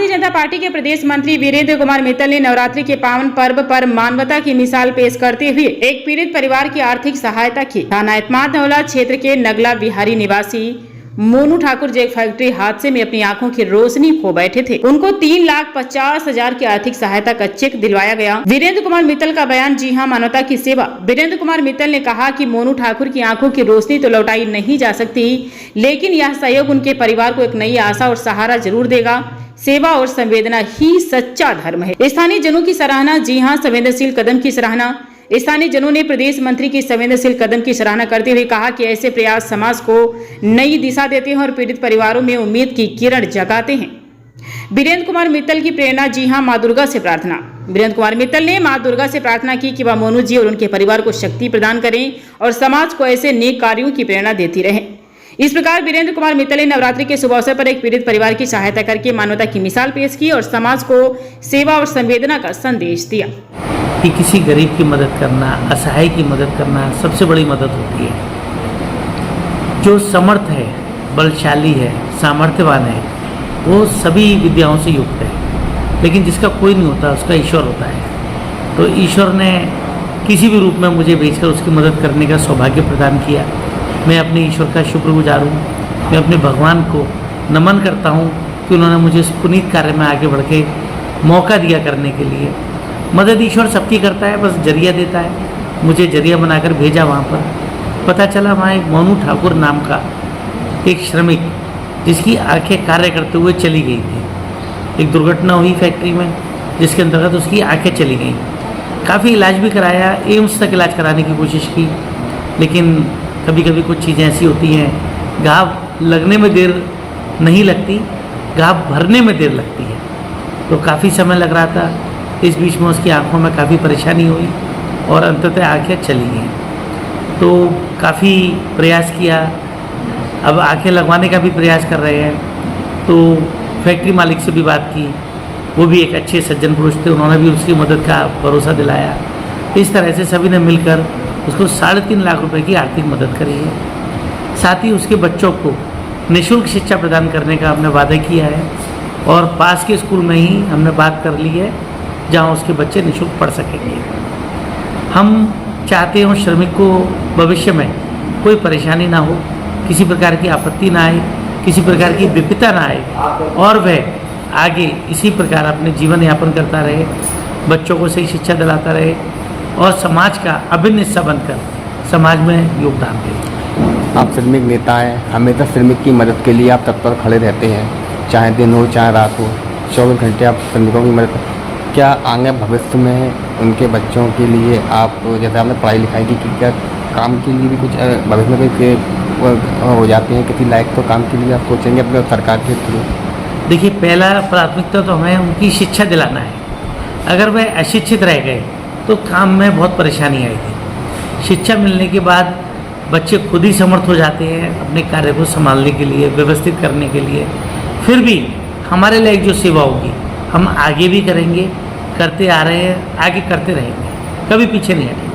Bharatiya Janata party के प्रदेश मंत्री वीरेंद्र कुमार मित्तल ने नवरात्रि के पावन पर्व पर मानवता की मिसाल पेश करते हुए एक पीड़ित परिवार की आर्थिक सहायता की। थाना एतमाद नौला क्षेत्र के नगला बिहारी निवासी मोनू ठाकुर जो एक फैक्ट्री हादसे में अपनी आंखों की रोशनी खो बैठे थे, उनको 3,50,000 की आर्थिक सहायता का चेक दिलवाया गया। वीरेंद्र कुमार मित्तल का बयान, जी हां, मानवता की सेवा। वीरेंद्र कुमार मित्तल ने कहा कि मोनू ठाकुर की आंखों की रोशनी तो लौटाई नहीं जा सकती, लेकिन यह सहयोग उनके परिवार को एक नई आशा और सहारा जरूर देगा। सेवा और संवेदना ही सच्चा धर्म है। स्थानीय जनों की सराहना, जी हां, संवेदनशील कदम की सराहना। स्थानीय जनों ने प्रदेश मंत्री की संवेदनशील कदम की सराहना करते हुए कहा कि ऐसे प्रयास समाज को नई दिशा देते हैं और पीड़ित परिवारों में उम्मीद की किरण जगाते हैं। वीरेंद्र कुमार मित्तल की प्रेरणा, जी हां, मां दुर्गा से प्रार्थना। वीरेंद्र कुमार मित्तल ने मां दुर्गा से प्रार्थना की कि वह मोनू जी और उनके परिवार को शक्ति प्रदान करें और समाज को ऐसे नेक कार्यों की प्रेरणा देती रहे। इस प्रकार वीरेंद्र कुमार मित्तल ने नवरात्रि के शुभ अवसर पर एक पीड़ित परिवार की सहायता करके मानवता की मिसाल पेश की और समाज को सेवा और संवेदना का संदेश दिया कि किसी गरीब की मदद करना, असहाय की मदद करना सबसे बड़ी मदद होती है। जो समर्थ है, बलशाली है, सामर्थ्यवान है, वो सभी विद्याओं से युक्त है, लेकिन जिसका कोई नहीं होता उसका ईश्वर होता है। तो ईश्वर ने किसी भी रूप में मुझे भेजकर उसकी मदद करने का सौभाग्य प्रदान किया। मैं अपने ईश्वर का शुक्रगुजार हूँ। मैं अपने भगवान को नमन करता हूँ कि उन्होंने मुझे इस पुनीत कार्य में आगे बढ़ के मौका दिया करने के लिए। मदद ईश्वर सबकी करता है, बस जरिया देता है। मुझे जरिया बनाकर भेजा वहाँ पर। पता चला वहाँ एक मोनू ठाकुर नाम का एक श्रमिक, जिसकी आंखें कार्य करते हुए चली गई थी। एक दुर्घटना हुई फैक्ट्री में, जिसके अंतर्गत उसकी आंखें चली गई। काफ़ी इलाज भी कराया, एम्स तक इलाज कराने की कोशिश की, लेकिन कभी कभी कुछ चीज़ें ऐसी होती हैं, घाव लगने में देर नहीं लगती, घाव भरने में देर लगती है। तो काफ़ी समय लग रहा था। इस बीच में उसकी आंखों में काफ़ी परेशानी हुई और अंततः आंखें चली गई। तो काफ़ी प्रयास किया, अब आंखें लगवाने का भी प्रयास कर रहे हैं। तो फैक्ट्री मालिक से भी बात की, वो भी एक अच्छे सज्जन पुरुष थे, उन्होंने भी उसकी मदद का भरोसा दिलाया। इस तरह से सभी ने मिलकर उसको 3.5 लाख रुपए की आर्थिक मदद करी है। साथ ही उसके बच्चों को निःशुल्क शिक्षा प्रदान करने का हमने वादा किया है और पास के स्कूल में ही हमने बात कर ली है, जहां उसके बच्चे निःशुल्क पढ़ सकेंगे। हम चाहते हैं उस श्रमिक को भविष्य में कोई परेशानी ना हो, किसी प्रकार की आपत्ति ना आए, किसी प्रकार की विपदा ना आए और वह आगे इसी प्रकार अपने जीवन यापन करता रहे, बच्चों को सही शिक्षा दिलाता रहे और समाज का अभिन्न हिस्सा बनकर समाज में योगदान दें। आप श्रमिक नेता हैं, हमेशा श्रमिक की मदद के लिए आप तत्पर खड़े रहते हैं, चाहे दिन हो चाहे रात हो, 24 घंटे आप श्रमिकों की मदद। क्या आगे भविष्य में उनके बच्चों के लिए आप, जैसे आपने पढ़ाई लिखाई की, क्या काम के लिए भी कुछ भविष्य में कोई हो जाते हैं किसी लायक, तो काम के लिए आप सोचेंगे अपने सरकार के थ्रू? देखिए, पहला प्राथमिकता तो हमें उनकी शिक्षा दिलाना है। अगर वह अशिक्षित रह गए तो काम में बहुत परेशानी आएगी। शिक्षा मिलने के बाद बच्चे खुद ही समर्थ हो जाते हैं अपने कार्य को संभालने के लिए, व्यवस्थित करने के लिए। फिर भी हमारे लिए जो सेवा होगी हम आगे भी करेंगे, करते आ रहे हैं, आगे करते रहेंगे, कभी पीछे नहीं हटेंगे।